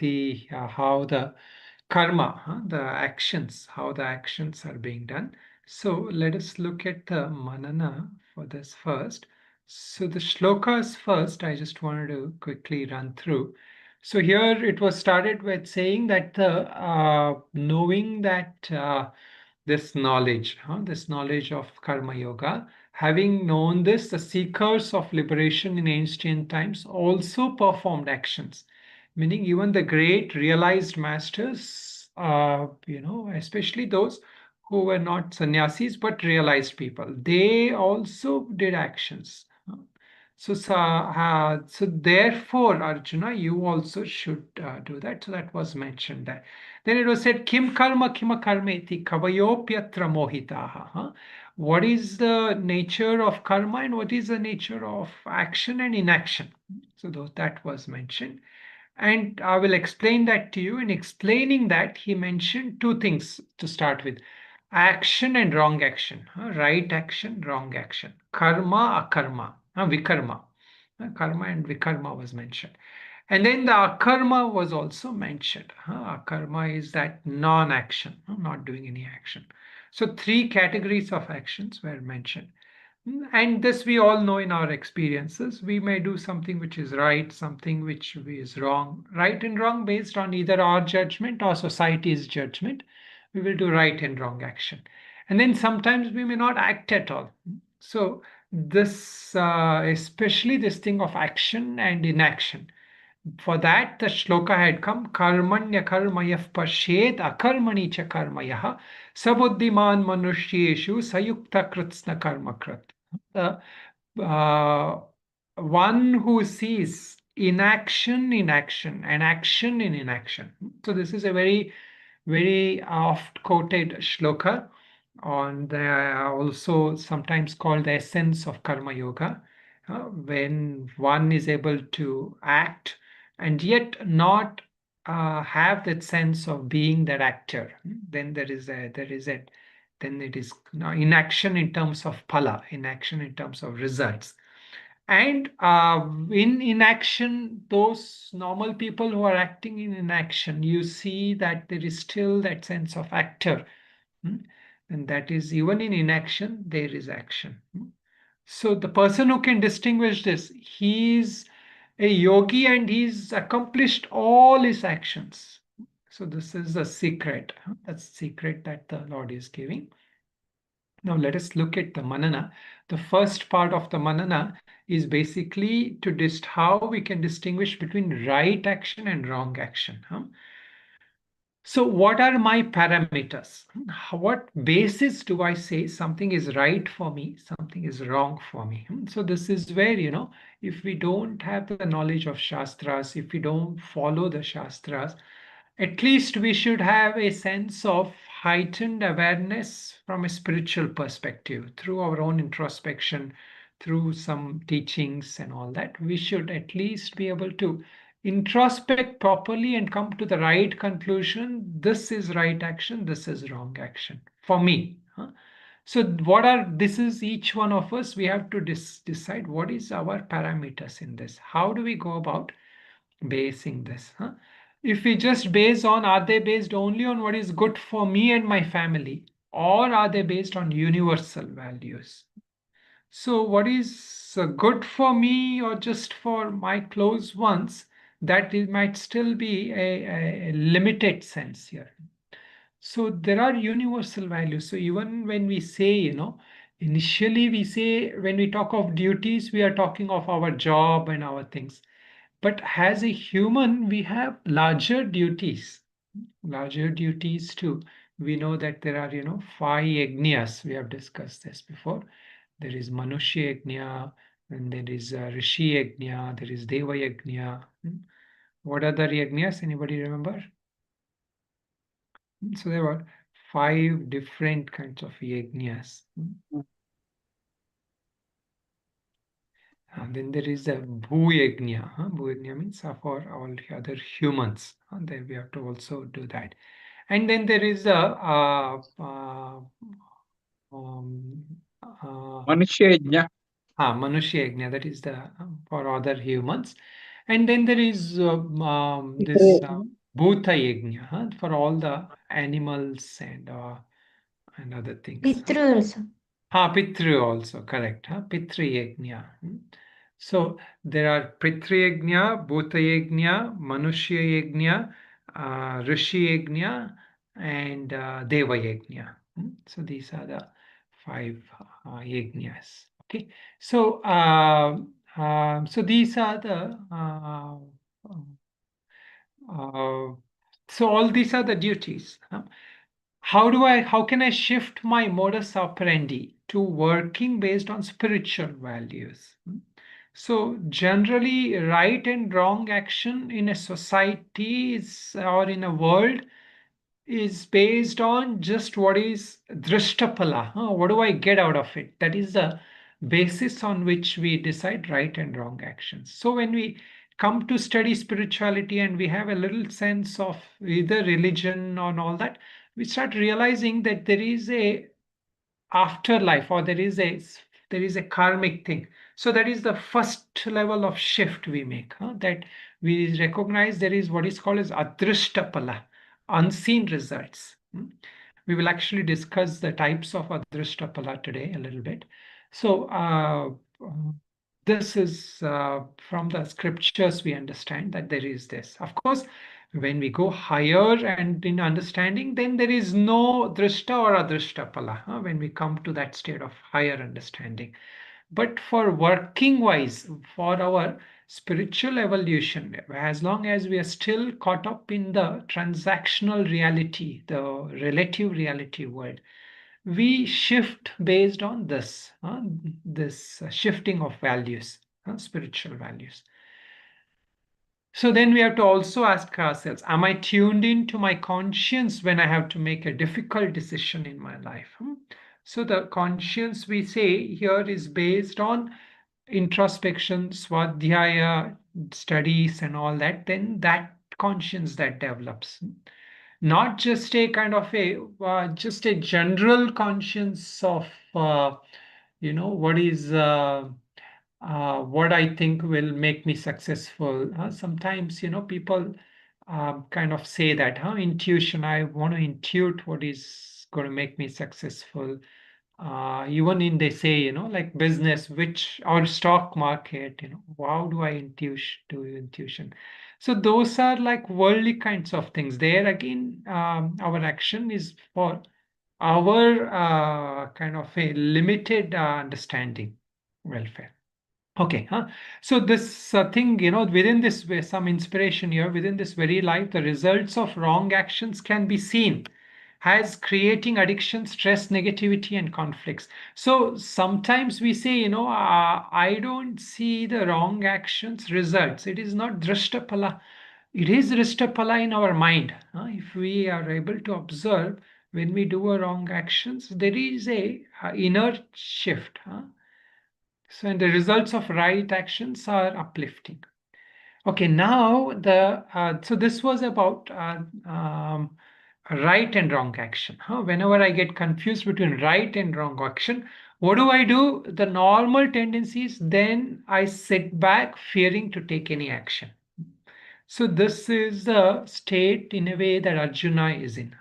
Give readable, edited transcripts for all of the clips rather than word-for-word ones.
prakriti, how the karma, the actions, how the actions are being done. So let us look at the manana for this first. So the shlokas first, I just wanted to quickly run through. So here it was started with saying that the knowing that this knowledge of karma yoga, having known this, the seekers of liberation in ancient times also performed actions, meaning even the great realized masters, especially those who were not sannyasis but realized people, they also did actions. So therefore, Arjuna, you also should do that. So that was mentioned there. Then it was said, Kim karma kima karmeti kavayopyatra mohitaha. What is the nature of karma and what is the nature of action and inaction? So that was mentioned. And I will explain that to you. In explaining that, he mentioned two things to start with: action and wrong action, right action, wrong action, karma, akarma, vikarma. Karma and vikarma was mentioned. And then the akarma was also mentioned. Akarma is that non-action, not doing any action. So three categories of actions were mentioned. And this we all know in our experiences. We may do something which is right, something which is wrong. Right and wrong based on either our judgment or society's judgment. We will do right and wrong action. And then sometimes we may not act at all. So this, especially this thing of action and inaction. For that, the shloka had come, karmanya karmayah pashet akarmani cha karmayah sabuddhiman manushyeshu sayukta kritsna karmakrat. The one who sees inaction in action and action in inaction. So this is a very, very oft quoted shloka on the also sometimes called the essence of karma yoga. When one is able to act and yet not have that sense of being that actor, then then it is inaction in terms of phala, inaction in terms of results. And in inaction, those normal people who are acting in inaction, you see that there is still that sense of actor. And that is, even in inaction, there is action. So the person who can distinguish this, he's a yogi and he's accomplished all his actions. So this is the secret. That's the secret that the Lord is giving. Now let us look at the manana. The first part of the manana is basically to how we can distinguish between right action and wrong action. So what are my parameters? What basis do I say something is right for me, something is wrong for me? So this is where, if we don't have the knowledge of Shastras, if we don't follow the Shastras, at least we should have a sense of heightened awareness from a spiritual perspective through our own introspection, through some teachings and all that. We should at least be able to introspect properly and come to the right conclusion. This is right action, this is wrong action for me. So this is each one of us, we have to decide what is our parameters in this. How do we go about basing this? If we just base on, are they based only on what is good for me and my family, or are they based on universal values? So what is good for me or just for my close ones, that it might still be a limited sense here. So there are universal values. So even when we say, initially we say, when we talk of duties, we are talking of our job and our things. But as a human, we have larger duties too. We know that there are, 5 yajnas. We have discussed this before. There is Manushya Yajna, and there is Rishi Yajna, there is Deva Yajna. What other yajnas? Anybody remember? So there were 5 different kinds of yajnas. And then there is a Bhu Yajna. Bhu Yajna means for all the other humans. Then we have to also do that. And then there is a Manushya Yajna. Manushya Yajna, that is the for other humans. And then there is this Bhuta Yajna, for all the animals and other things. Pitru also. Pitru also, correct. Pitru Yajna. So there are Pitru Yajna, Bhuta Yajna, Manushya Yajna, Rishi Yajna, and Deva Yajna. So these are the five yajnas. Okay. So so these are the uh, so all these are the duties. How can I shift my modus operandi to working based on spiritual values? So generally, right and wrong action in a society or in a world is based on just what is drishtapala. What do I get out of it? That is the basis on which we decide right and wrong actions. So when we come to study spirituality and we have a little sense of either religion or all that, we start realizing that there is a afterlife, or there is a karmic thing. So that is the first level of shift we make, that we recognize there is what is called as adrishtapala, unseen results. We will actually discuss the types of adrishtapala today a little bit. So this is from the scriptures we understand that there is this. Of course, when we go higher and in understanding, then there is no drishta or adrishtapala when we come to that state of higher understanding. But for working wise, for our spiritual evolution, as long as we are still caught up in the transactional reality, the relative reality world, we shift based on this shifting of values, spiritual values. So then we have to also ask ourselves, am I tuned into my conscience when I have to make a difficult decision in my life? So the conscience we say here is based on introspection, swadhyaya, studies and all that, then that conscience that develops. Not just a kind of just a general conscience of, what is what I think will make me successful. Sometimes, people kind of say that, intuition, I want to intuit what is going to make me successful. Even in they say, like business, which or stock market, how do I do intuition? So those are like worldly kinds of things. There again, our action is for our kind of a limited understanding welfare. Okay, so this thing, within this some inspiration here, within this very life, the results of wrong actions can be seen as creating addiction, stress, negativity, and conflicts. So sometimes we say, I don't see the wrong actions results. It is not drishtapala. It is drishtapala in our mind. If we are able to observe when we do a wrong actions, there is a inner shift. So, and the results of right actions are uplifting. Okay, now so this was about right and wrong action. Whenever I get confused between right and wrong action, what do I do? The normal tendencies, then I sit back fearing to take any action. So this is the state in a way that Arjuna is in.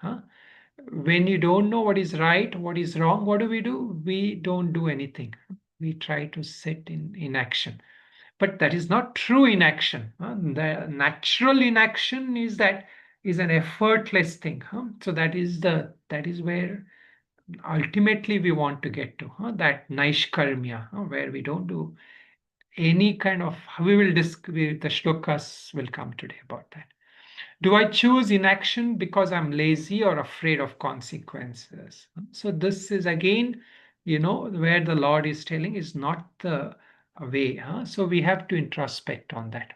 When you don't know what is right, what is wrong, what do? We don't do anything. We try to sit in inaction. But that is not true inaction. The natural inaction is an effortless thing. So that is where ultimately we want to get to. That naishkarmya, where we don't do any kind of. The shlokas will come today about that. Do I choose inaction because I'm lazy or afraid of consequences? So this is again, where the Lord is telling is not the way. So we have to introspect on that.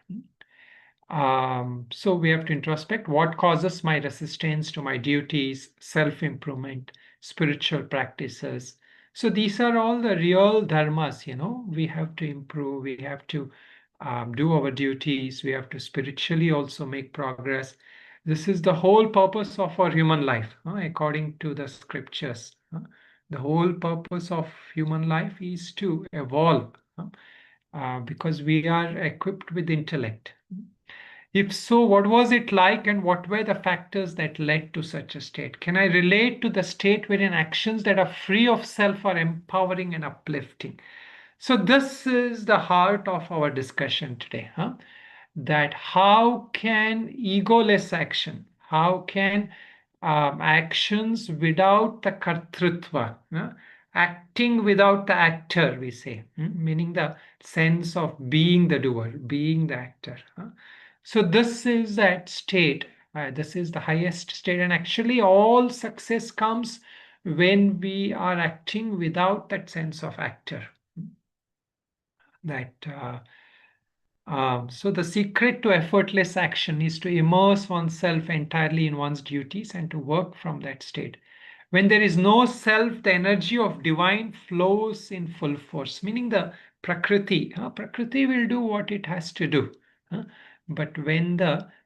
So we have to introspect what causes my resistance to my duties, self-improvement, spiritual practices. So these are all the real dharmas, we have to improve, we have to do our duties, we have to spiritually also make progress. This is the whole purpose of our human life, according to the scriptures. The whole purpose of human life is to evolve because we are equipped with intellect. If so, what was it like and what were the factors that led to such a state? Can I relate to the state wherein actions that are free of self are empowering and uplifting? So, this is the heart of our discussion today. That how can egoless action, how can actions without the kartrutva, acting without the actor, we say, meaning the sense of being the doer, being the actor. So this is that state. This is the highest state, and actually, all success comes when we are acting without that sense of actor. That so the secret to effortless action is to immerse oneself entirely in one's duties and to work from that state. When there is no self, the energy of divine flows in full force, meaning the Prakriti. Prakriti will do what it has to do. But when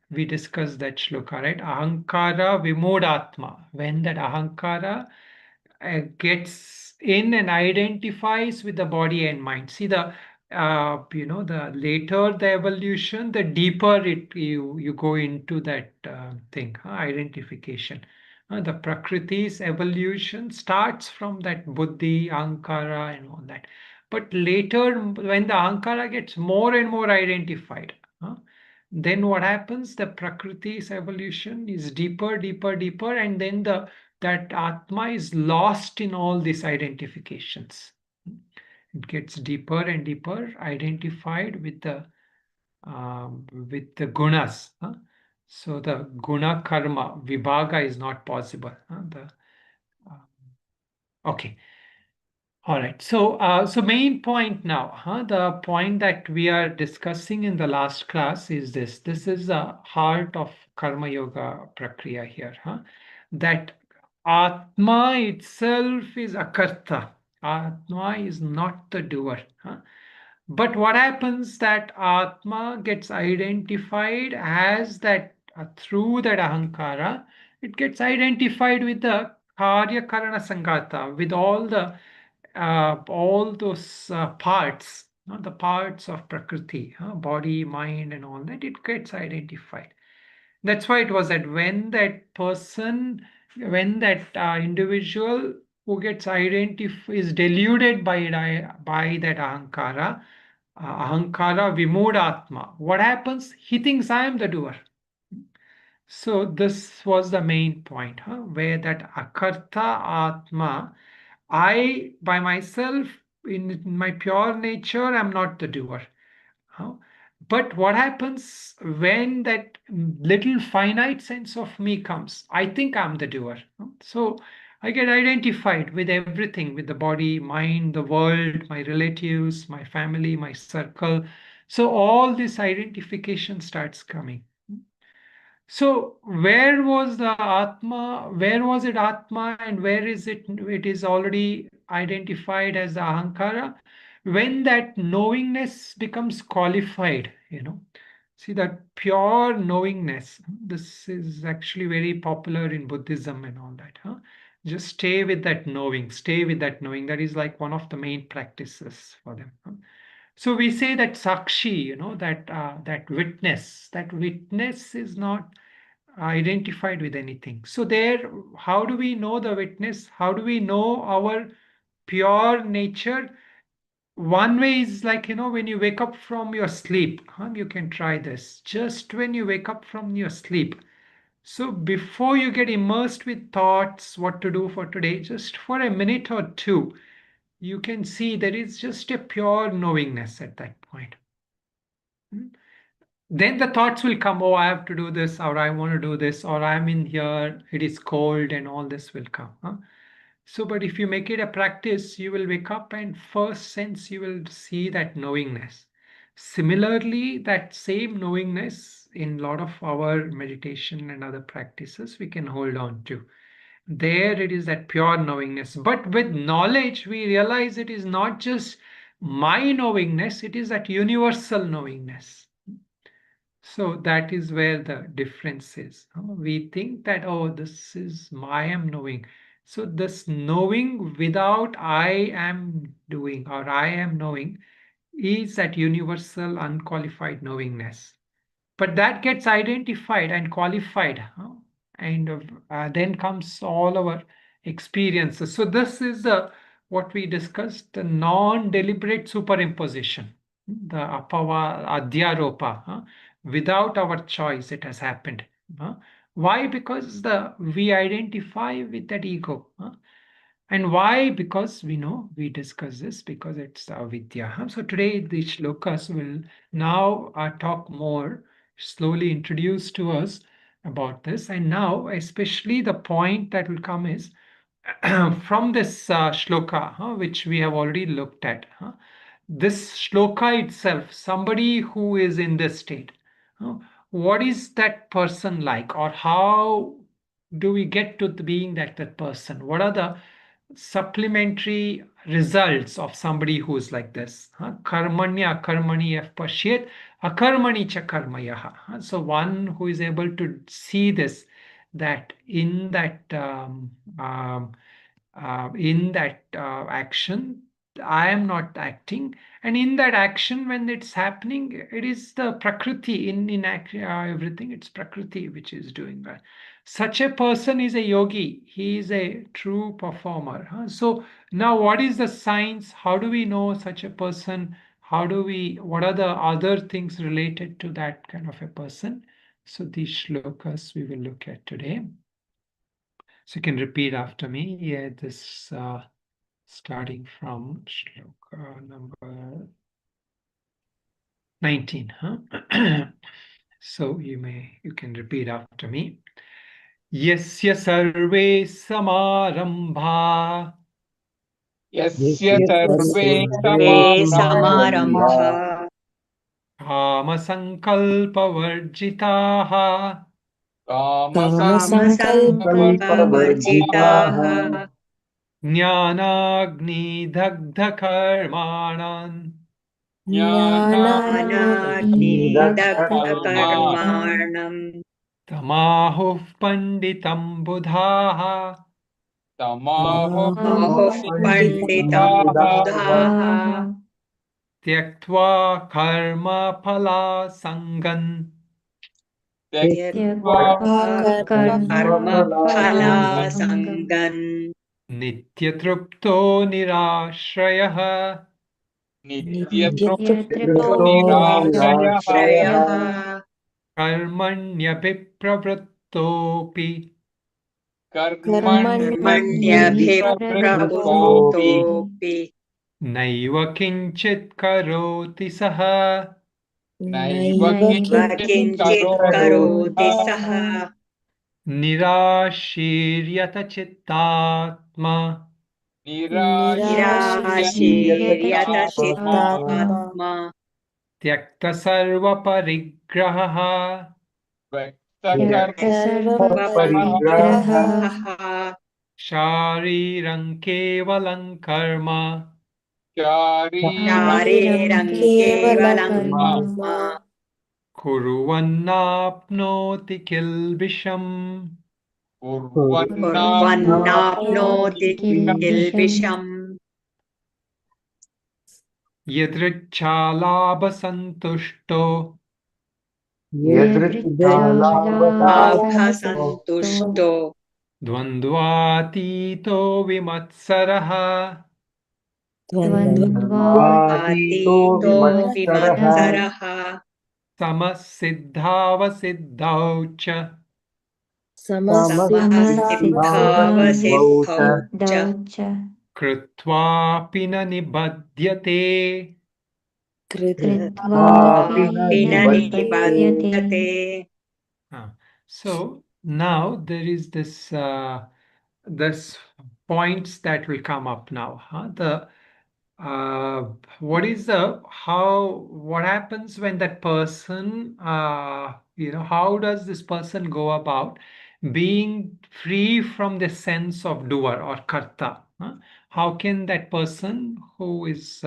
we discuss that shloka, right? Ahankara vimodatma. When that ahankara gets in and identifies with the body and mind. See the later the evolution, the deeper you go into that thing, identification. The Prakriti's evolution starts from that buddhi, ahankara, and all that. But later, when the ahankara gets more and more identified, then what happens? The Prakriti's evolution is deeper, deeper, deeper, and then that Atma is lost in all these identifications. It gets deeper and deeper, identified with the gunas. So the guna karma vibhaga is not possible. Okay. All right. So main point now, the point that we are discussing in the last class is this. This is the heart of Karma Yoga Prakriya here, that Atma itself is akarta. Atma is not the doer. But what happens that Atma gets identified as that through that Ahankara, it gets identified with the Karya Karana Sangata, with all those parts, the parts of Prakriti, body, mind, and all that, it gets identified. That's why it was that when that person, when that individual who gets identified is deluded by that ahankara vimodatma, what happens? He thinks I am the doer. So this was the main point, where that akarta atma, I by myself, in my pure nature, I'm not the doer. But what happens when that little finite sense of me comes? I think I'm the doer. So I get identified with everything, with the body, mind, the world, my relatives, my family, my circle. So all this identification starts coming. So where was the Atma? Where was it Atma and where is it? It is already identified as the Ahankara. When that knowingness becomes qualified. See that pure knowingness. This is actually very popular in Buddhism and all that. Just stay with that knowing. Stay with that knowing. That is like one of the main practices for them. So we say that sakshi, that witness. That witness is not identified with anything. So there, how do we know the witness? How do we know our pure nature? One way is like, when you wake up from your sleep, you can try this. Just when you wake up from your sleep. So before you get immersed with thoughts, what to do for today, just for a minute or two, you can see there is just a pure knowingness at that point. Then the thoughts will come, oh, I have to do this, or I want to do this, or I'm in here, it is cold, and all this will come. So, but if you make it a practice, you will wake up and first sense you will see that knowingness. Similarly, that same knowingness in a lot of our meditation and other practices we can hold on to. There it is that pure knowingness. But with knowledge, we realize it is not just my knowingness, it is that universal knowingness. So that is where the difference is. We think that, oh, this is I am knowing. So this knowing without I am doing or I am knowing is that universal unqualified knowingness. But that gets identified and qualified, and then comes all our experiences. So this is what we discussed, the non-deliberate superimposition, the apava adhyaropa. Without our choice, it has happened. Why? Because we identify with that ego. And why? Because we know, we discuss this because it's avidya. So today the shlokas will now talk more, slowly introduce to us about this. And now, especially the point that will come is from this shloka, which we have already looked at. This shloka itself, somebody who is in this state, what is that person like, or how do we get to being that person? What are the supplementary results of somebody who's like this? Karmanya karmani yah pashyet akarmani cha karmayah. So one who is able to see this, that in that action, I am not acting, and in that action, when it's happening, it is the prakriti everything. It's prakriti which is doing that. Such a person is a yogi. He is a true performer. So now, what is the science? How do we know such a person? What are the other things related to that kind of a person? So these shlokas we will look at today. So you can repeat after me. Yeah, this starting from shloka number 19. So you can repeat after me. Yasya sarve samarambha यस्य सर्वे सर्वे समारम्भा समारम्भा kama sankalpavarjitaः कामसङ्कल्पवर्जिताः कामसङ्कल्पवर्जिताः ज्ञानाग्निदग्धकर्माणान् ज्ञानाग्निदग्धकर्माणः ज्ञानाग्निदग्धकर्माणम् तमाहुः पंडितं बुधाः तमाहुः आहुः पण्डितं बुधाः बुधाः त्यक्त्वा कर्मफलासङ्गन् त्यक्त्वा त्यक्त्वा कर्मफलासङ्गम् कर्मफलासङ्गन् नित्यतृप्तो निराश्रयः नित्यतृप्तो नित्यतृप्तो निराश्रयः निराश्रयः कर्मण्यभिप्रवृत्तोऽपि कर्मण्यभिप्रवृत्तोऽपि कर्मण्यभिप्रवृत्तोऽपि नैव किञ्चित् करोति सः नैव नैव किञ्चित् किञ्चित् करोति करोति सः सः निराशीर्यत चित्तात्मा निराशीर्यतचित्तात्मा निराशीर्यतचित्तात्मा त्यक्तसर्वपरिग्रहः व्यक्तसर्वपरिग्रहः त्यक्तसर्वपरिग्रहः शारीरं केवलं कर्म शारीरं शारीरं केवलं केवलं कर्म कर्म कुर्वन्नाप्नोति किल्बिषम् कुर्वन्नाप्नोति कुर्वन्नाप्नोति किल्बिषम् किल्बिषम् यदृच्छालाभसन्तुष्टो लाभसन्तुष्टो द्वन्द्वातीतो विमत्सरः द्वन्द्वातीतो विमत्सरः समः सिद्धावसिद्धौ च समः सिद्धावसिद्धौ च कृत्वापि न निबध्यते कृत्वापि न निबध्यते So now there is this points that will come up now. What happens when that person, how does this person go about being free from the sense of doer or karta? How can that person who is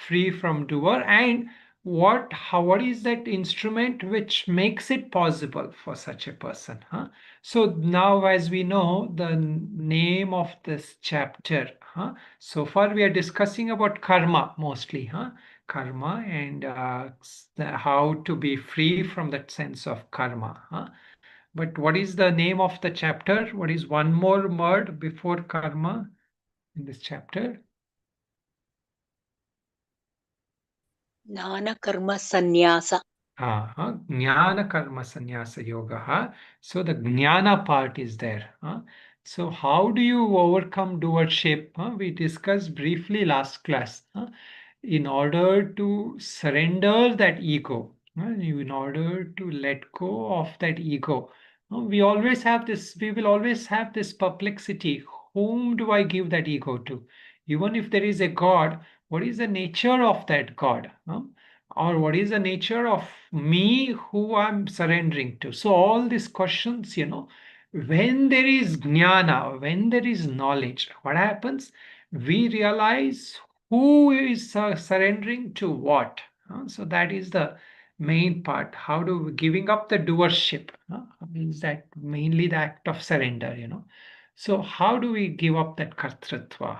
free from doer, and what is that instrument which makes it possible for such a person? So now, as we know, the name of this chapter, so far we are discussing about karma mostly. karma and how to be free from that sense of karma. But what is the name of the chapter? What is one more word before karma in this chapter? Jnana karma sannyasa. Jnana karma sannyasa yoga. So the jnana part is there. So how do you overcome doership? We discussed briefly last class. In order to surrender that ego, in order to let go of that ego, we will always have this perplexity. Whom do I give that ego to? Even if there is a God, what is the nature of that God? Or what is the nature of me who I'm surrendering to? So all these questions, when there is jnana, when there is knowledge, what happens? We realize who is surrendering to what. So that is the main part. How do we giving up the doership? Means that mainly the act of surrender. So how do we give up that kartritva?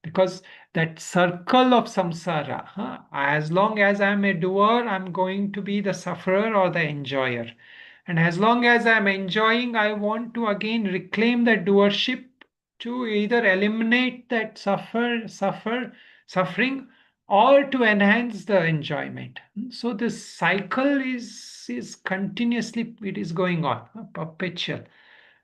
Because that circle of samsara, as long as I'm a doer, I'm going to be the sufferer or the enjoyer. And as long as I'm enjoying, I want to again reclaim that doership to either eliminate that suffering or to enhance the enjoyment. So this cycle is continuously it is going on, perpetual.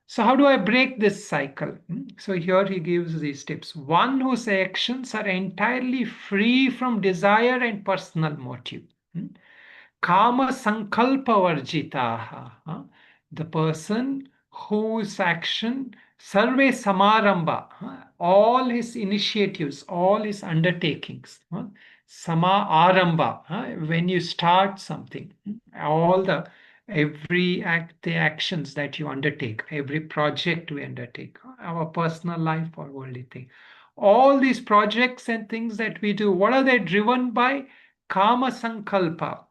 So how do I break this cycle? So here he gives these tips. One whose actions are entirely free from desire and personal motive. Kama sankalpa varjitaha. The person whose action, sarve samaramba, all his initiatives, all his undertakings, sama aramba, when you start something, all the actions that you undertake, every project we undertake, our personal life or worldly thing, all these projects and things that we do, what are they driven by? Kama sankalpa,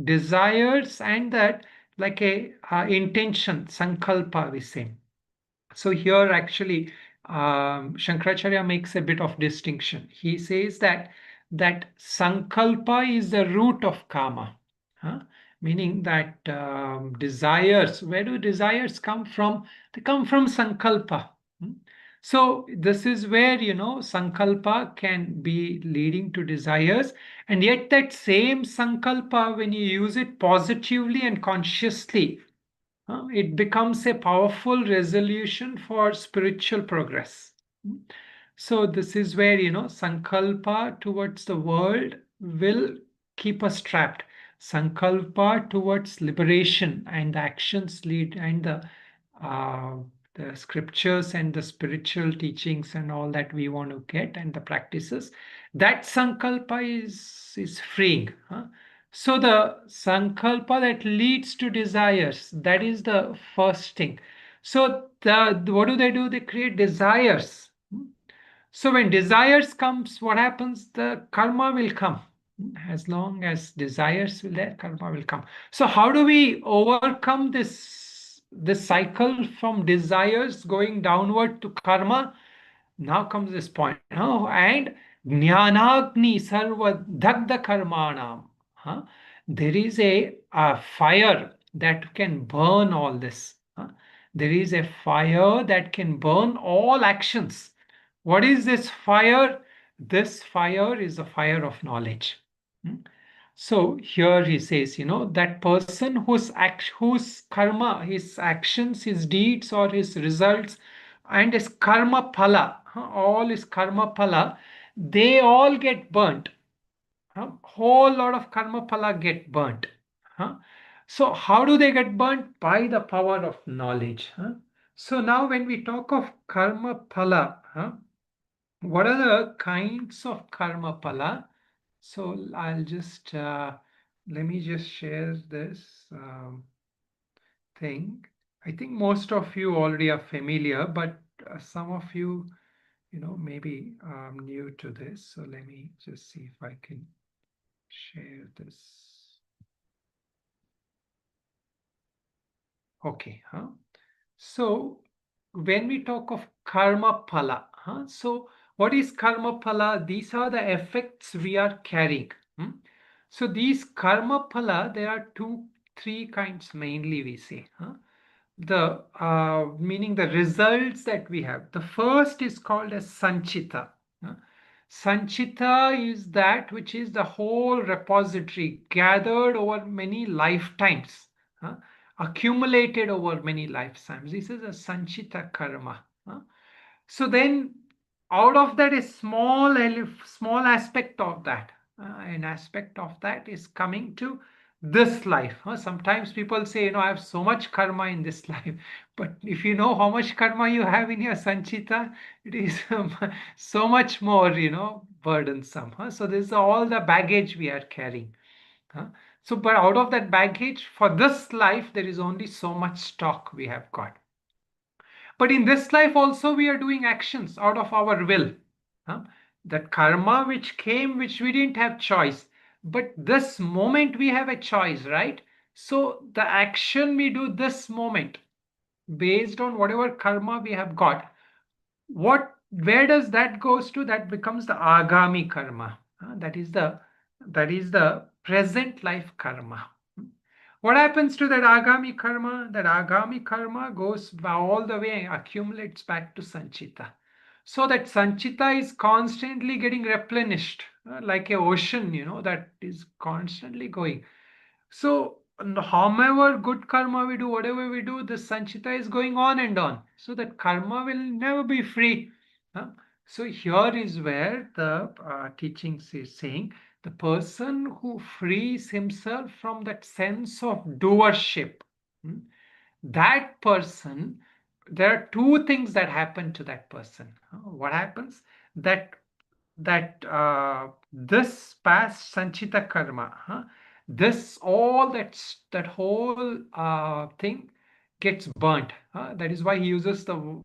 desires, and that like a intention, sankalpa we say. So here actually Shankaracharya makes a bit of distinction. He says that sankalpa is the root of karma, huh? Meaning that desires, where do desires come from? They come from sankalpa. Hmm? So this is where sankalpa can be leading to desires, and yet that same sankalpa, when you use it positively and consciously, it becomes a powerful resolution for spiritual progress. So this is where sankalpa towards the world will keep us trapped. Sankalpa towards liberation and the actions lead, and the scriptures and the spiritual teachings and all that we want to get, and the practices, that sankalpa is freeing. So the sankalpa that leads to desires, that is the first thing. So what do? They create desires. So when desires comes, what happens? The karma will come. As long as desires will there, karma will come. So how do we overcome this cycle from desires going downward to karma? Now comes this point. And jnanagni sarva dagda karmanam. There is a fire that can burn all this. There is a fire that can burn all actions. What is this fire? This fire is the fire of knowledge. So here he says, that person whose karma, his actions, his deeds, or his results, and his karma phala, all his karma phala, they all get burnt. Whole lot of karma phala get burnt. So how do they get burnt? By the power of knowledge. So now when we talk of karma phala, what are the kinds of karma phala? So I'll just let me just share this thing. I think most of you already are familiar, but some of you, maybe new to this. So let me just see if I can share this. Okay, So when we talk of karma phala, so What is karma phala? These are the effects we are carrying. So these karma phala, there are three kinds mainly we say. The meaning the results that we have. The first is called as Sanchita. Sanchita is that which is the whole repository gathered over many lifetimes, accumulated over many lifetimes. This is a Sanchita Karma. So then out of that, a small aspect of that, an aspect of that is coming to this life. Sometimes people say, I have so much karma in this life, but if you know how much karma you have in your Sanchita, it is so much more, burdensome. So this is all the baggage we are carrying. So, but out of that baggage, for this life, there is only so much stock we have got. But in this life also we are doing actions out of our will. That karma which came, which we didn't have choice. But this moment we have a choice, right? So the action we do this moment, based on whatever karma we have got, where does that goes to? That becomes the Agami karma. That is the present life karma. What happens to that Agami karma? That Agami karma goes all the way, accumulates back to Sanchita. So that Sanchita is constantly getting replenished, like a ocean, that is constantly going. So however good karma we do, whatever we do, the Sanchita is going on and on. So that karma will never be free. So here is where the teachings is saying the person who frees himself from that sense of doership, that person, there are two things that happen to that person. What happens? That this past Sanchita karma, this all that whole thing gets burnt. That is why he uses the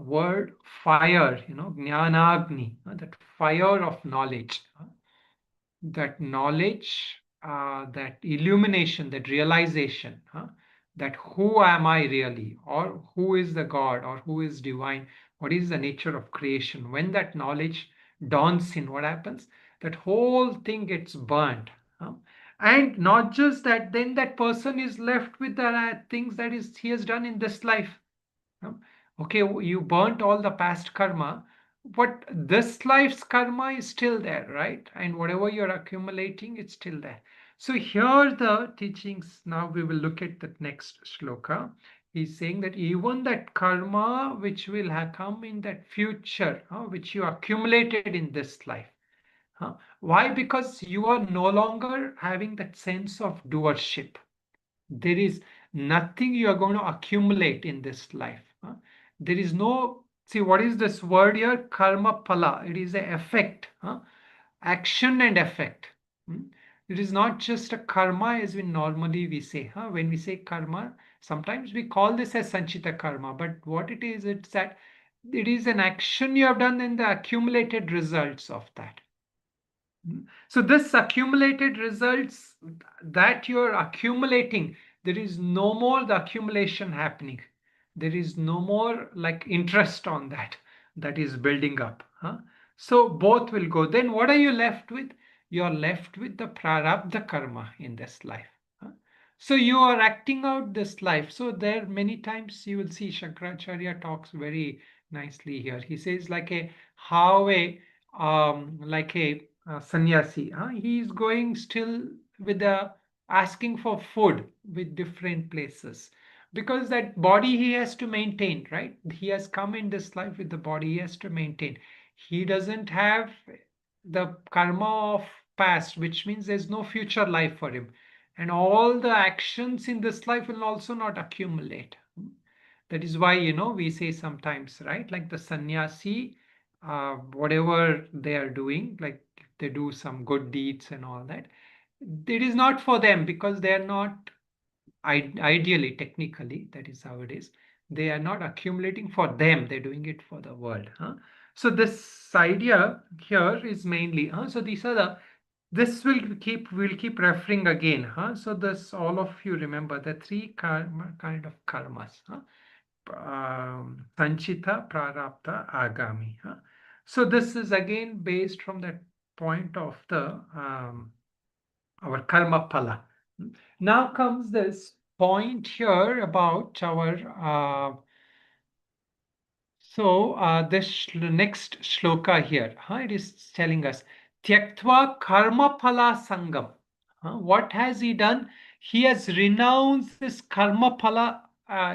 word fire, jnanagni, that fire of knowledge. That knowledge, that illumination, that realization, that who am I really, or who is the God, or who is divine, what is the nature of creation. When that knowledge dawns in, what happens? That whole thing gets burnt. And not just that, then that person is left with the things that is he has done in this life. Okay, you burnt all the past karma, but this life's karma is still there, right? And whatever you're accumulating, it's still there. So here the teachings, now we will look at the next shloka. He's saying that even that karma which will have come in that future, which you accumulated in this life. Why? Because you are no longer having that sense of doership. There is nothing you are going to accumulate in this life. There is no, see, what is this word here? Karma pala. It is a effect, action and effect. It is not just a karma as we normally we say. When we say karma, sometimes we call this as Sanchita karma, but what it is, it's that it is an action you have done and the accumulated results of that. So this accumulated results that you're accumulating, there is no more the accumulation happening. There is no more like interest on that is building up. So both will go. Then what are you left with? You're left with the prarabdha karma in this life. So you are acting out this life. So there many times you will see Shankaracharya talks very nicely here. He says like a how a like a sannyasi. He is going still with the asking for food with different places because that body he has to maintain, right? He has come in this life with the body he has to maintain. He doesn't have the karma of past, which means there's no future life for him. And all the actions in this life will also not accumulate. That is why, we say sometimes, right? Like the sannyasi, whatever they are doing, like they do some good deeds and all that, it is not for them because they are not ideally, technically, that is how it is. They are not accumulating for them, they're doing it for the world. So this idea here is mainly, so these are the, this we'll keep referring again. So this all of you remember the three kind of karmas. Sanchita Prarabdha Agami. So this is again based from that point of the our karma phala. Now comes this point here about our this next shloka here, it is telling us, Tyaktva karma phala sangam. What has he done? He has renounced this karma phala.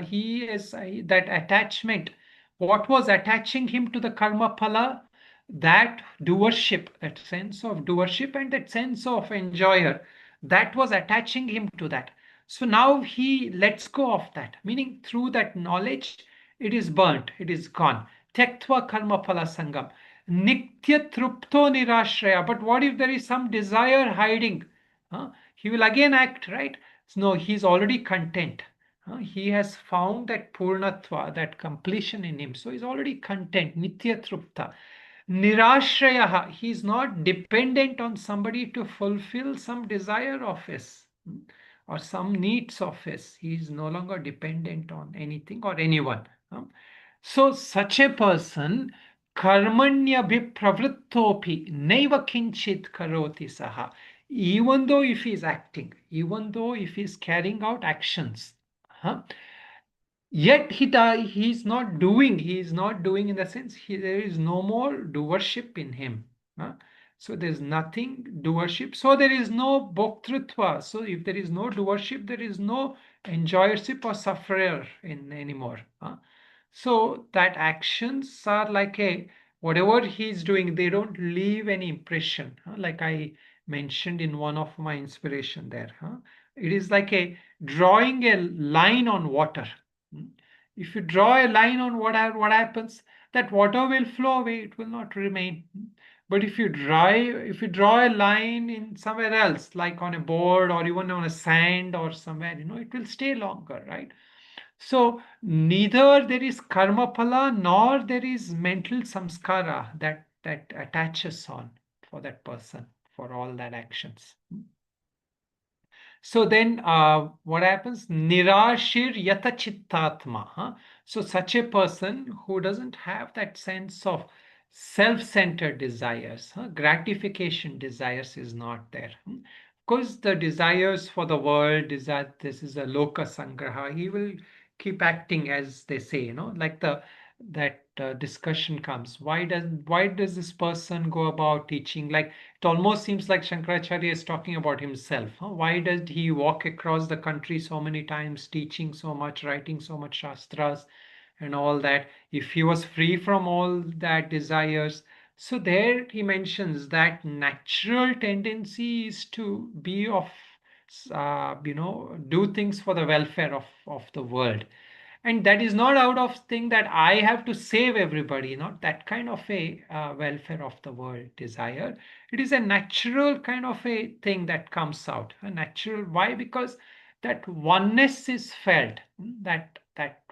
He is that attachment. What was attaching him to the karma phala? That doership, that sense of doership and that sense of enjoyer, that was attaching him to that. So now he lets go of that, meaning through that knowledge, it is burnt, it is gone. Tyaktva karma phala sangam. Nitya trupto nirashraya. But what if there is some desire hiding? He will again act, right? No, he's already content. He has found that purnatva, that completion in him. So he's already content. Nitya trupta. Nirashrayaha. He is not dependent on somebody to fulfill some desire of his or some needs of his. He is no longer dependent on anything or anyone. So such a person karmanyabhipravrittopi naiva kinchit karoti saha. Even though if he is acting, even though if he is carrying out actions, yet he is not doing in the sense there is no more doership in him. So there's nothing doership, so there is no bhoktrutva. So if there is no doership, there is no enjoyership or sufferer in anymore. So that actions are like a whatever he's doing, they don't leave any impression. Like I mentioned in one of my inspiration there. It is like a drawing a line on water. If you draw a line on water, what happens? That water will flow away, it will not remain. But if you draw a line in somewhere else, like on a board or even on a sand or somewhere, it will stay longer, right? So neither there is karma phala nor there is mental samskara that attaches on for that person for all that actions. So then what happens? Nirashir yata chittatma. So such a person who doesn't have that sense of self-centered desires, gratification desires is not there. Because the desires for the world is that this is a loka sangraha. He will keep acting as they say, like that discussion comes. Why does this person go about teaching? Like it almost seems like Shankaracharya is talking about himself. Why does he walk across the country so many times, teaching so much, writing so much shastras and all that? If he was free from all that desires, so there he mentions that natural tendency is to be of, do things for the welfare of the world. And that is not out of thing that I have to save everybody, not that kind of a welfare of the world desire. It is a natural kind of a thing that comes out. A natural, why? Because that oneness is felt, that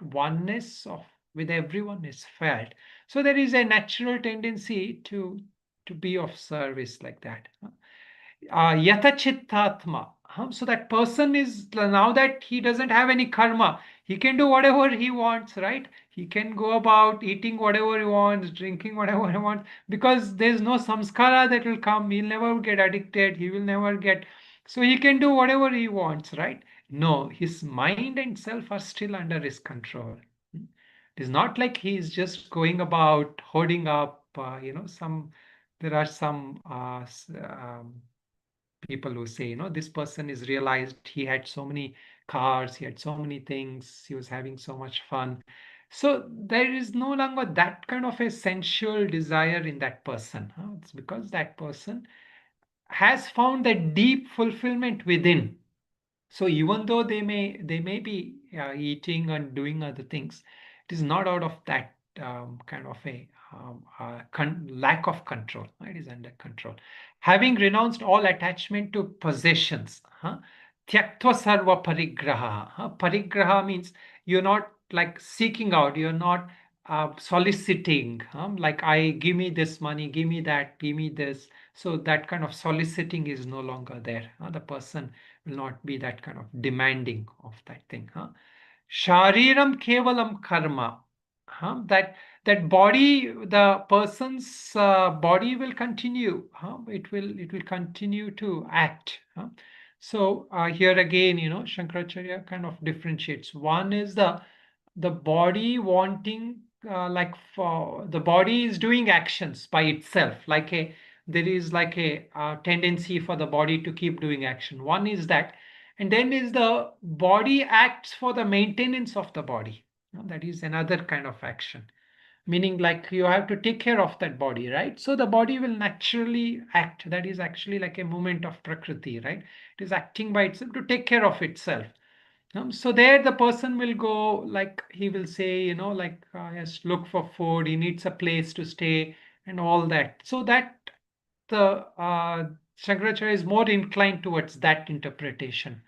oneness of with everyone is felt. So there is a natural tendency to be of service like that. Yatachittatma. So that person is, now that he doesn't have any karma, he can do whatever he wants, right? He can go about eating whatever he wants, drinking whatever he wants, because there's no samskara that will come. He'll never get addicted. He will never get. So he can do whatever he wants, right? No, his mind and self are still under his control. It is not like he is just going about hoarding up, there are some people who say, this person is realized he had so many cars, he had so many things, he was having so much fun. So there is no longer that kind of a sensual desire in that person. It's because that person has found that deep fulfillment within. So even though they may be eating and doing other things, it is not out of that kind of a lack of control. It is under control. Having renounced all attachment to possessions, tyaktva sarva parigraha. Parigraha means you're not like seeking out, you're not soliciting, like I give me this money, give me that, give me this. So that kind of soliciting is no longer there. The person will not be that kind of demanding of that thing. Shariram kevalam karma. That body, the person's body will continue. It will continue to act. So here again, Shankaracharya kind of differentiates. One is the body wanting, like, for the body is doing actions by itself, like a there is like a tendency for the body to keep doing action. One is that, and then is the body acts for the maintenance of the body. That is another kind of action, meaning like you have to take care of that body, right? So the body will naturally act. That is actually like a movement of prakriti, right? It is acting by itself to take care of itself. So there the person will go, like he will say, like, yes, look for food, he needs a place to stay and all that. So that the Shankaracharya is more inclined towards that interpretation,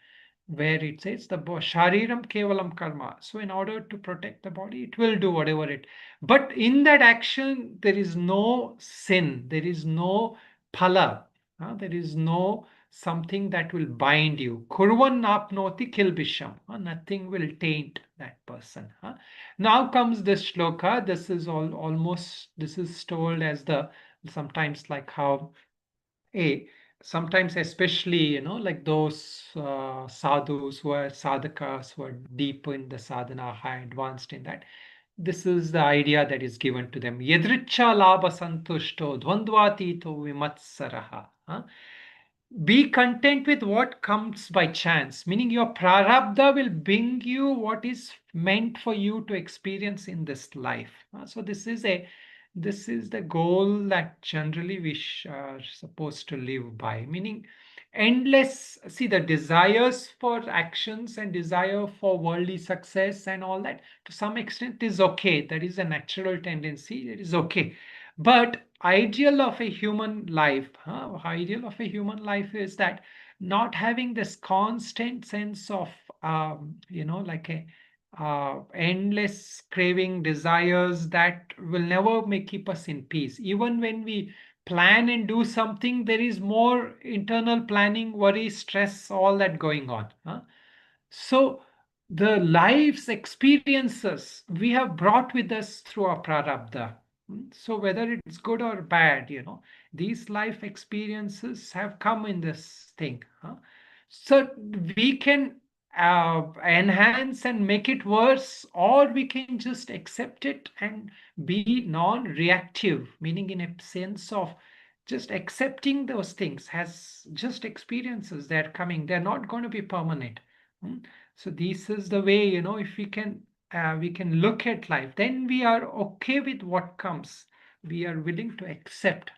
where it says the shariram kevalam karma. So in order to protect the body, it will do whatever it. But in that action, there is no sin, there is no phala, there is no something that will bind you. Kurvan napnoti kilbisham. Nothing will taint that person. Now comes this shloka. This is almost, this is told as the, sometimes like how a sometimes, especially, like those sadhus who are sadhakas, who are deep in the sadhana, high advanced in that, this is the idea that is given to them. Yadricha labha santushto dvandvatito vimatsaraha. Be content with what comes by chance, meaning your prarabdha will bring you what is meant for you to experience in this life. So this is the goal that generally we are supposed to live by, meaning endless. See, the desires for actions and desire for worldly success and all that, to some extent, is okay. That is a natural tendency. It is okay. But ideal of a human life, ideal of a human life is that not having this constant sense of, like a endless craving, desires that will never make keep us in peace. Even when we plan and do something, there is more internal planning, worry, stress, all that going on. So the life's experiences we have brought with us through our prarabdha. So whether it's good or bad, these life experiences have come in this thing. So we can enhance and make it worse, or we can just accept it and be non-reactive, meaning in a sense of just accepting those things as just experiences. They're coming, they're not going to be permanent. Hmm. So this is the way, if we can look at life, then we are okay with what comes. We are willing to accept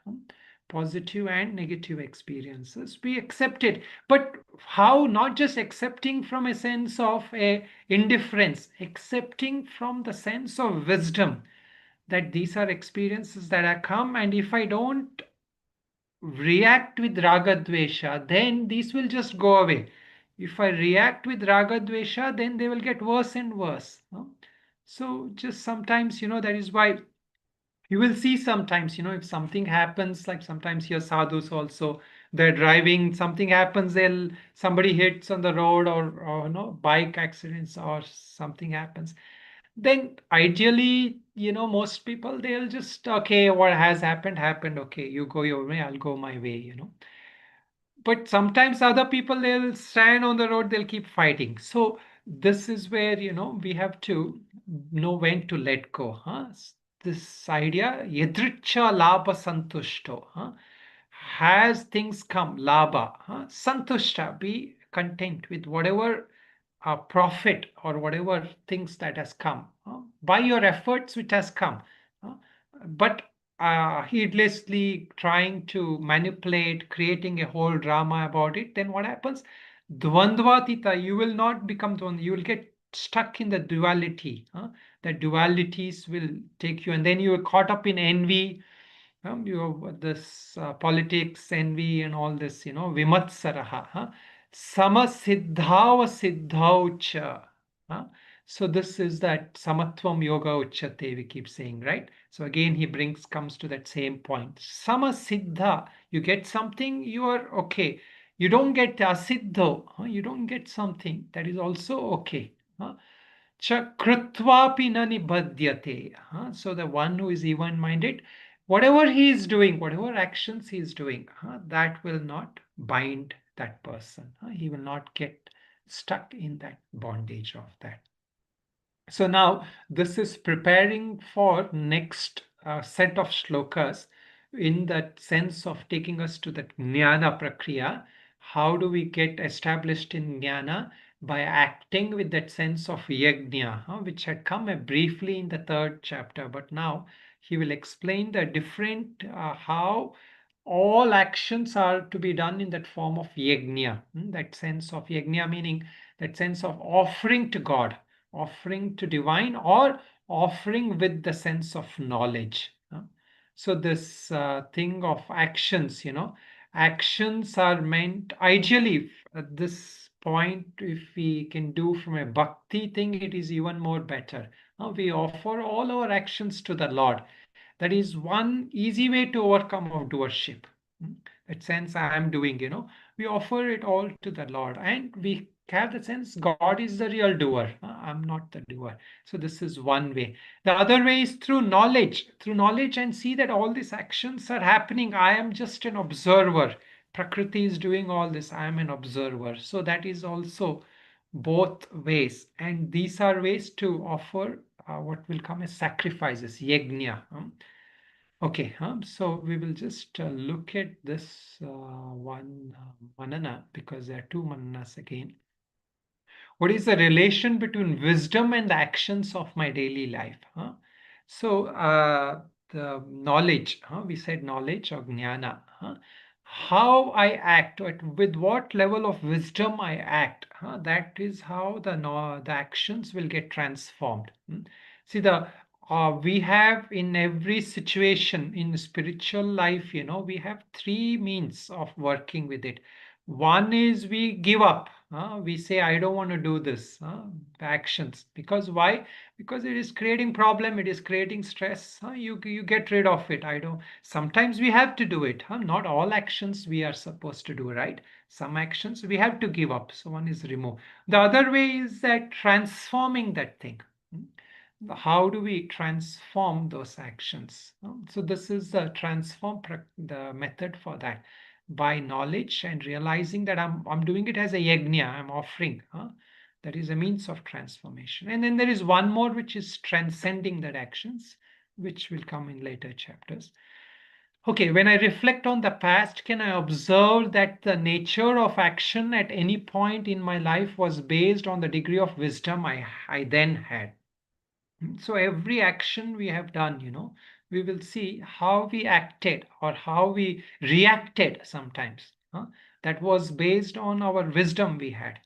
positive and negative experiences. We accept it. But how? Not just accepting from a sense of a indifference, accepting from the sense of wisdom, that these are experiences that are come, and if I don't react with raga dvesha, then these will just go away. If I react with raga dvesha, then they will get worse and worse. So just sometimes, that is why you will see sometimes, if something happens, like sometimes here sadhus also, they're driving, something happens, somebody hits on the road, or bike accidents or something happens, then ideally, most people, they'll just, okay, what has happened, okay, you go your way, I'll go my way. But sometimes other people, they'll stand on the road, they'll keep fighting. So this is where, we have to know when to let go. This idea, yadricha labha santushto. Has things come, labha, santushta, be content with whatever profit or whatever things that has come, by your efforts which has come. uh, but heedlessly trying to manipulate, creating a whole drama about it, then what happens? Dvandvatita, you will not become dvand, you will get stuck in the duality. The dualities will take you, and then you are caught up in envy. You have this politics, envy, and all this, vimatsaraha. Samasiddhava siddhaucha. Huh? So this is that samatvam yoga uchate, we keep saying, right? So again, he comes to that same point. Samasiddha, you get something, you are okay. You don't get asiddho, you don't get something, that is also okay. Cha krutvapi na nibhadyate. So the one who is even-minded, whatever he is doing, whatever actions he is doing, that will not bind that person. He will not get stuck in that bondage of that. So now this is preparing for next set of shlokas in that sense of taking us to that jnana prakriya. How do we get established in jnana? By acting with that sense of yajna, which had come briefly in the third chapter, but now he will explain the different how all actions are to be done in that form of yajna. That sense of yajna meaning that sense of offering to God, offering to divine, or offering with the sense of knowledge. So this thing of actions, actions are meant ideally at this point, if we can do from a bhakti thing, it is even more better. We offer all our actions to the Lord. That is one easy way to overcome our doership. That sense I am doing, we offer it all to the Lord, and we have the sense God is the real doer. I'm not the doer. So this is one way. The other way is through knowledge, and see that all these actions are happening. I am just an observer. Prakriti is doing all this. I am an observer. So that is also both ways, and these are ways to offer what will come as sacrifices, yajna. Okay, so we will just look at this one manana, because there are two mananas again. What is the relation between wisdom and the actions of my daily life? So the knowledge, we said knowledge or jnana. How I act, with what level of wisdom I act, that is how the actions will get transformed. See, we have in every situation in spiritual life, we have three means of working with it. One is we give up. We say, I don't want to do this, the actions. Because why? Because it is creating problem, it is creating stress. You get rid of it. I don't. Sometimes we have to do it. Not all actions we are supposed to do, right? Some actions we have to give up. So one is remove. The other way is that transforming that thing. How do we transform those actions? So this is the the method for that, by knowledge and realizing that I'm doing it as a yajna, I'm offering. That is a means of transformation. And then there is one more, which is transcending that actions, which will come in later chapters. Okay, when I reflect on the past, can I observe that the nature of action at any point in my life was based on the degree of wisdom I then had? So every action we have done, we will see how we acted or how we reacted sometimes. That was based on our wisdom we had.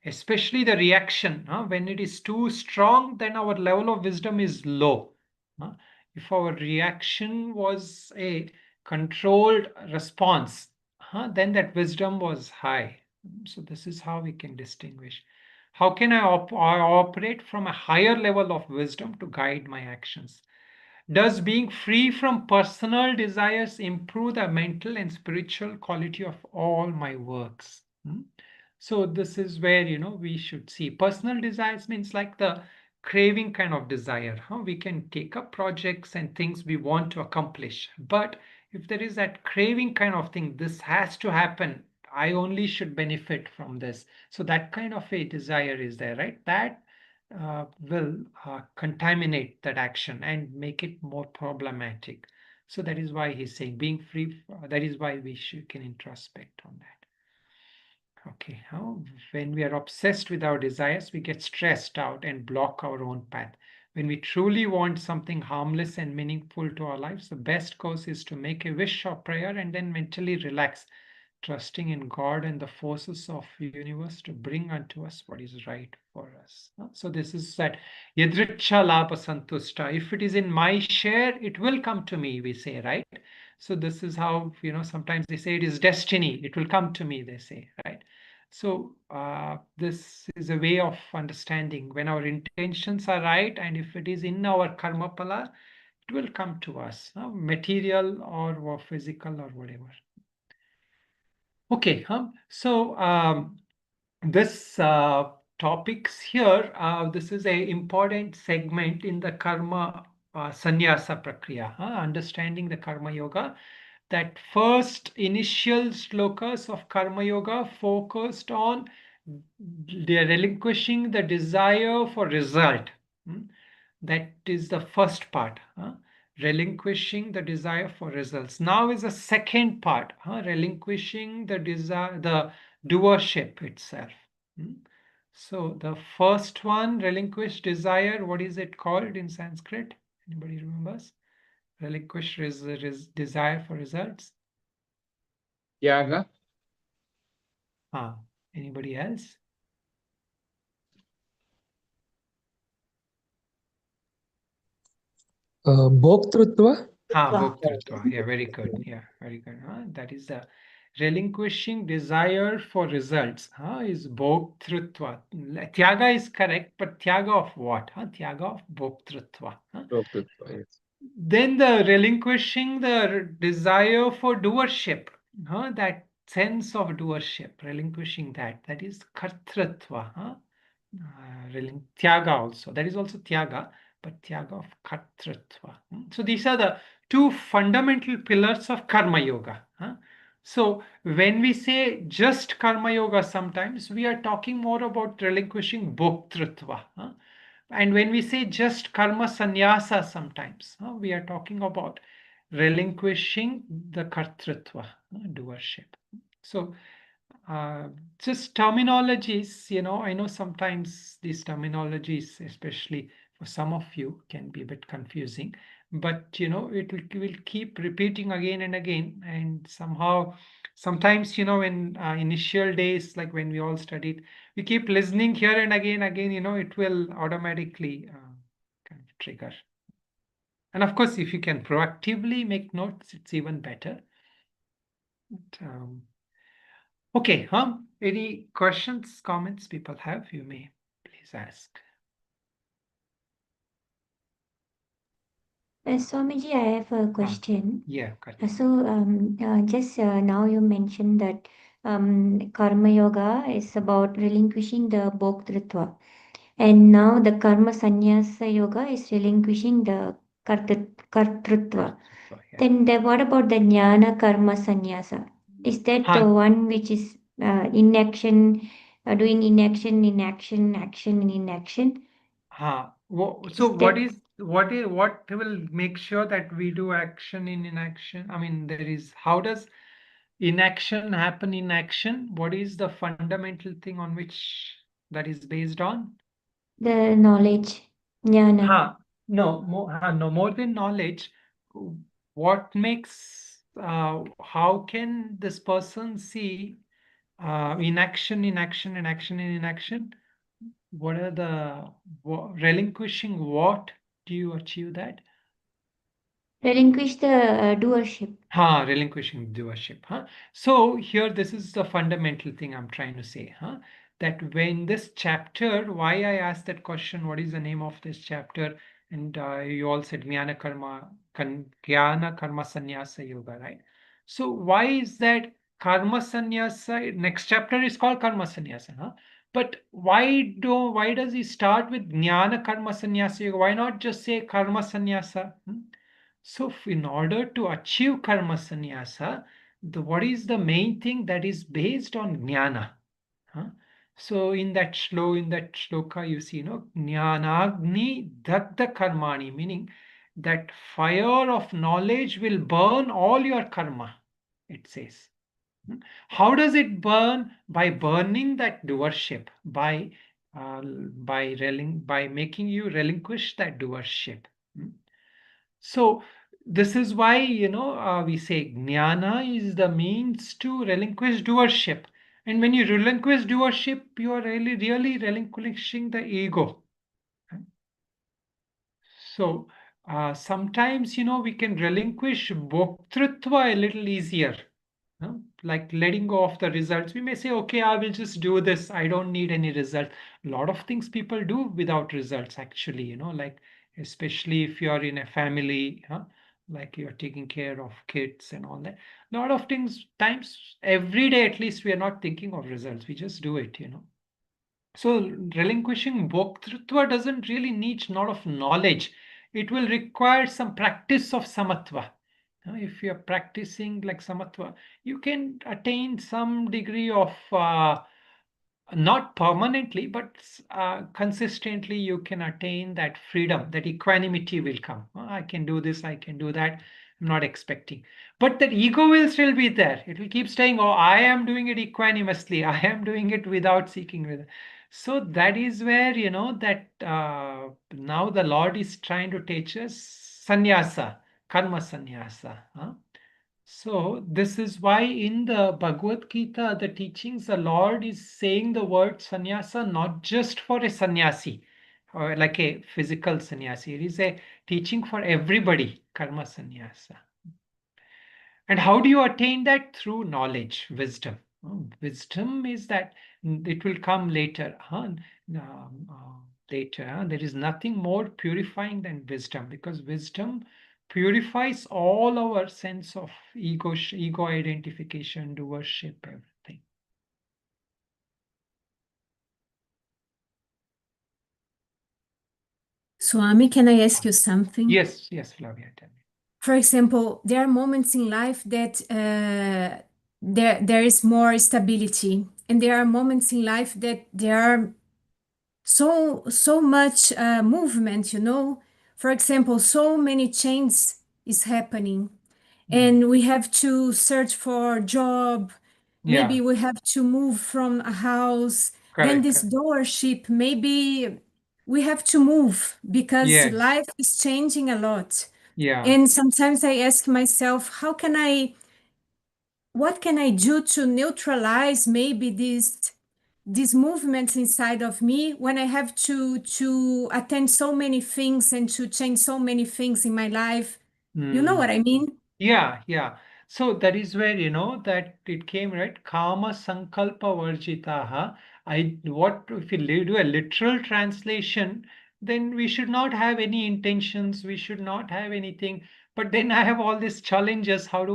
Especially the reaction, when it is too strong, then our level of wisdom is low. If our reaction was a controlled response, then that wisdom was high. So this is how we can distinguish. How can I operate from a higher level of wisdom to guide my actions? Does being free from personal desires improve the mental and spiritual quality of all my works? So this is where, we should see personal desires means like the craving kind of desire. We can take up projects and things we want to accomplish. But if there is that craving kind of thing, this has to happen. I only should benefit from this. So that kind of a desire is there, right? That will contaminate that action and make it more problematic. So that is why he's saying being free. That is why we can introspect on that. Okay, when we are obsessed with our desires, we get stressed out and block our own path. When we truly want something harmless and meaningful to our lives, the best course is to make a wish or prayer and then mentally relax, trusting in God and the forces of the universe to bring unto us what is right for us. So this is that yadricha labha santusta. If it is in my share, it will come to me, we say, right? So this is how, sometimes they say it is destiny. It will come to me, they say, right? So this is a way of understanding when our intentions are right, and if it is in our karma pala, it will come to us, material or physical or whatever. Okay, so this topics here. This is a important segment in the karma sannyasa prakriya, understanding the karma yoga. That first initial slokas of karma yoga focused on relinquishing the desire for result. That is the first part. Relinquishing the desire for results. Now is the second part, relinquishing the desire, the doership itself. So the first one, relinquish desire, what is it called in Sanskrit? Anybody remembers? Relinquish desire for results. Yaga. Anybody else? Bhoktrutva. Bhoktrutva. Yeah, very good. Yeah, very good. That is the relinquishing desire for results. Is bhoktrutva. Tyaga is correct, but tyaga of what? Tyaga of bhoktrutva. Bhoktrutva, yes. Then the relinquishing the desire for doership. That sense of doership, relinquishing that is kartrutva. Tyaga also. That is also tyaga, but tyaga of kartrutva. So these are the two fundamental pillars of karma yoga. So when we say just karma yoga, sometimes we are talking more about relinquishing bhoktrutva. And when we say just karma sannyasa, sometimes we are talking about relinquishing the kartrutva, doership. So just terminologies, I know sometimes these terminologies, especially for some of you, can be a bit confusing, but it will keep repeating again and again, and sometimes in initial days, like when we all studied, we keep listening here and again, it will automatically kind of trigger. And of course, if you can proactively make notes, it's even better. But, okay, any questions, comments people have, you may please ask. Swamiji, I have a question. Yeah, correct. So, just now you mentioned that karma yoga is about relinquishing the bhoktrutva, and now the karma sannyasa yoga is relinquishing the kartrutva. Yeah. Then what about the jnana karma sannyasa? Is that the one which is inaction, doing inaction, inaction, action, and inaction? So what will make sure that we do action in inaction? I mean, how does inaction happen in action? What is the fundamental thing on which that is based on? The knowledge, jnana. No, more than knowledge. What makes, how can this person see inaction, inaction, and action in inaction? What are the relinquishing? What do you achieve that? Relinquish the doership. Relinquishing doership. So here, this is the fundamental thing I'm trying to say. That when this chapter, why I asked that question, what is the name of this chapter? And you all said Jnana Karma, Jnana Karma Sannyasa Yoga, right? So why is that Karma Sannyasa? Next chapter is called Karma Sannyasa. But why does he start with Jnana Karma Sannyasa Yoga? Why not just say Karma Sannyasa? So in order to achieve karma sannyasa, what is the main thing that is based on jnana? So in that shloka, you see, jnanagni dagda karmani, meaning that fire of knowledge will burn all your karma, it says. How does it burn? By burning that doership, by making you relinquish that doership. So this is why, we say jnana is the means to relinquish doership. And when you relinquish doership, you are really, really relinquishing the ego. So sometimes, we can relinquish bhoktrutva a little easier. Like letting go of the results. We may say, okay, I will just do this. I don't need any result. A lot of things people do without results, actually, like especially if you're in a family, like you're taking care of kids and all that. A lot of times, every day at least, we are not thinking of results. We just do it. So relinquishing bhoktrutva doesn't really need a lot of knowledge. It will require some practice of samatva. If you're practicing like samatva, you can attain some degree of not permanently, but consistently you can attain that freedom, that equanimity will come. I can do this, I can do that. I'm not expecting. But that ego will still be there. It will keep saying, oh, I am doing it equanimously. I am doing it without seeking. So that is where, that now the Lord is trying to teach us sannyasa, karma sannyasa. So this is why in the Bhagavad Gita, the teachings, the Lord is saying the word sannyasa not just for a sannyasi or like a physical sannyasi. It is a teaching for everybody, karma sannyasa. And how do you attain that? Through knowledge, wisdom. Wisdom is that it will come later. Later, there is nothing more purifying than wisdom, because wisdom purifies all our sense of ego identification, doership, everything. Swami, can I ask you something? Yes, Flavia, tell me. For example, there are moments in life that there is more stability, and there are moments in life that there are so much movement. For example, so many changes is happening, and we have to search for a job. Maybe we have to move from a house. Then this doorship, maybe we have to move because life is changing a lot. And sometimes I ask myself, what can I do to neutralize maybe these movements inside of me when I have to attend so many things and to change so many things in my life? You know what I mean? Yeah. So that is where, that it came, right? Kama sankalpa varjitaha. What if you do a literal translation, then we should not have any intentions, we should not have anything. But then I have all these challenges. How,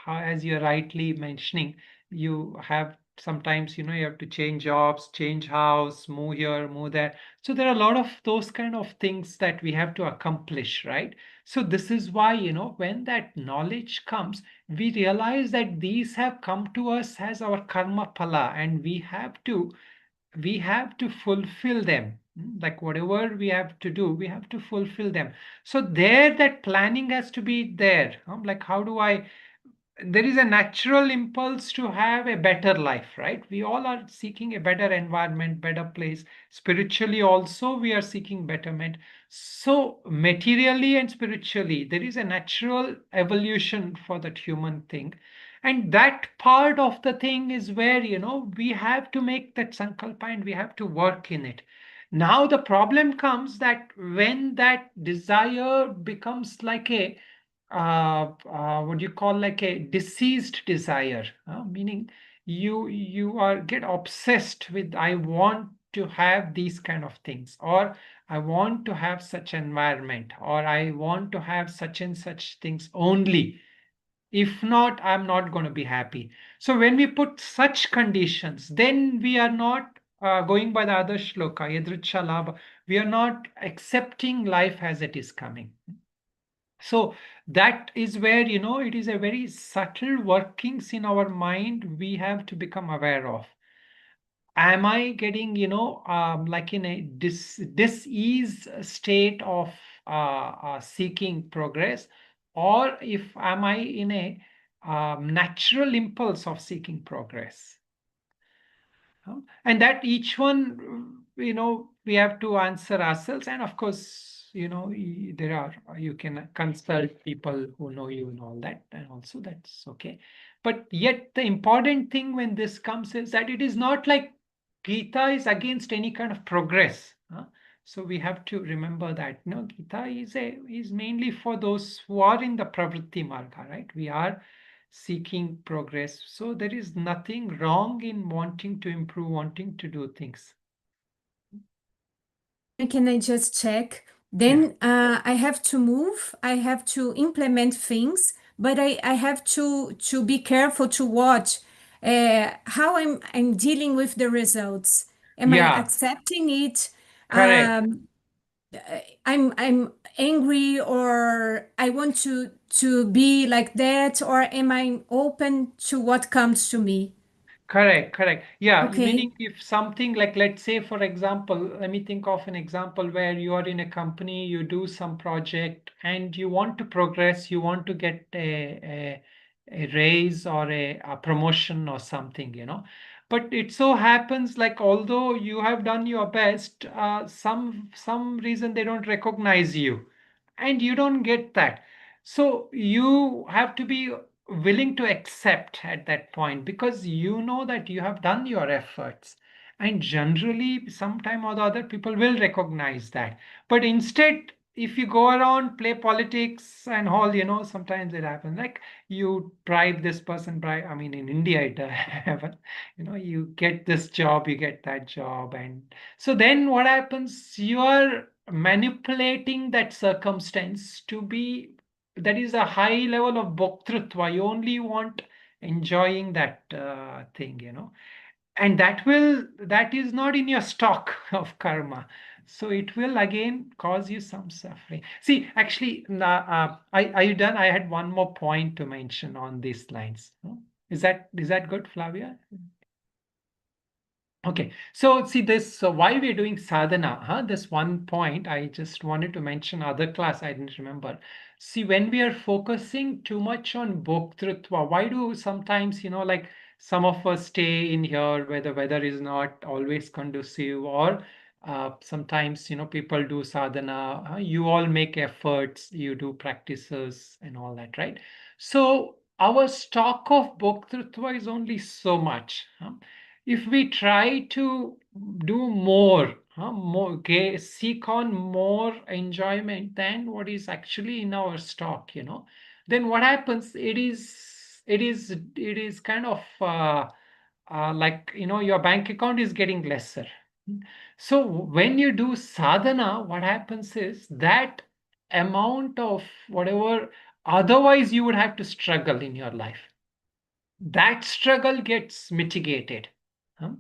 as you're rightly mentioning, you have sometimes, you have to change jobs, change house, move here, move there. So there are a lot of those kind of things that we have to accomplish, right? So this is why, when that knowledge comes, we realize that these have come to us as our karma pala, and we have to fulfill them. Like whatever we have to do, we have to fulfill them. So there, that planning has to be there. Like how do I there is a natural impulse to have a better life, right? We all are seeking a better environment, better place. Spiritually also, we are seeking betterment. So materially and spiritually, there is a natural evolution for that human thing. And that part of the thing is where, we have to make that sankalpa and we have to work in it. Now the problem comes that when that desire becomes like a what you call like a deceased desire, meaning you are get obsessed with, I want to have these kind of things, or I want to have such environment, or I want to have such and such things only. If not, I'm not going to be happy. So when we put such conditions, then we are not going by the other shloka, yadricha labha. We are not accepting life as it is coming. So that is where, it is a very subtle workings in our mind we have to become aware of. Am I getting, like in a dis-ease state of seeking progress, or if am I in a natural impulse of seeking progress? And that each one, we have to answer ourselves. And of course, you can consult people who know you and all that, and also that's okay. But yet the important thing when this comes is that it is not like Gita is against any kind of progress. So we have to remember that, Gita is mainly for those who are in the pravritti marga, right? We are seeking progress. So there is nothing wrong in wanting to improve, wanting to do things. Can I just check? Then I have to move, I have to implement things, but I have to be careful to watch how I'm dealing with the results. Am I Yeah, accepting it? correct. I'm angry, or I want to be like that, or am I open to what comes to me? Correct, correct. Yeah, Okay. meaning if something like, let's say, for example, let me think of an example where you are in a company, you do some project and you want to progress, you want to get a raise or a promotion or something, But it so happens like although you have done your best, some reason they don't recognize you and you don't get that. So you have to be willing to accept at that point because you know that you have done your efforts, and generally sometime or the other people will recognize that. But instead, if you go around play politics and all, sometimes it happens like you bribe this person, bribe, I mean in India it happens, you get this job, you get that job, and so then what happens, you are manipulating that circumstance to be, that is a high level of bhoktrutva. You only want enjoying that thing, and that is not in your stock of karma. So it will again cause you some suffering. See, actually, are you done? I had one more point to mention on these lines. No? Is that good, Flavia? Okay, so see this, so why we're doing sadhana, this one point I just wanted to mention, other class I didn't remember. See, when we are focusing too much on bhoktrutva, why do sometimes, like some of us stay in here where the weather is not always conducive, or sometimes, people do sadhana, you all make efforts, you do practices and all that, right? So our stock of bhoktrutva is only so much. If we try to do more, seek on more enjoyment than what is actually in our stock, then what happens? It is kind of like your bank account is getting lesser. So when you do sadhana, what happens is that amount of whatever otherwise you would have to struggle in your life, that struggle gets mitigated. huh?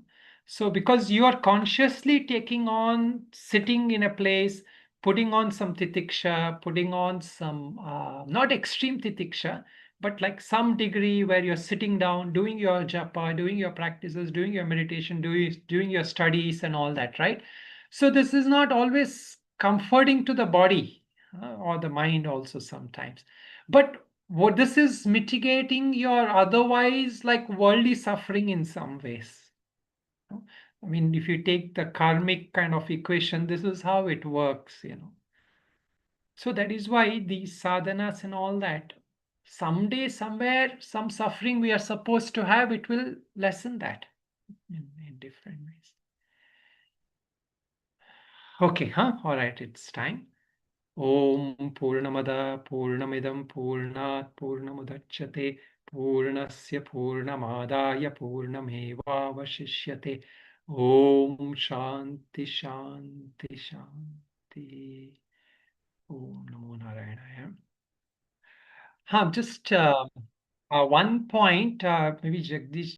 So, because you are consciously taking on, sitting in a place, putting on some titiksha, putting on some, not extreme titiksha, but like some degree where you're sitting down, doing your japa, doing your practices, doing your meditation, doing your studies and all that, right? So, this is not always comforting to the body or the mind also sometimes. But what this is mitigating your otherwise like worldly suffering in some ways. no? I mean, if you take the karmic kind of equation, this is how it works. So that is why these sadhanas and all that, someday, somewhere, some suffering we are supposed to have, it will lessen that in different ways. Okay, all right, it's time. ॐ पूर्णमद पूर्णमिदं पूर्णात् पूर्णमुदच्यते पूर्णस्य पूर्णमादाय पूर्णमेवावशिष्यते ॐ शान्ति शान्ति शान्ति ॐ नमो नारायणाय just one point maybe Jagdish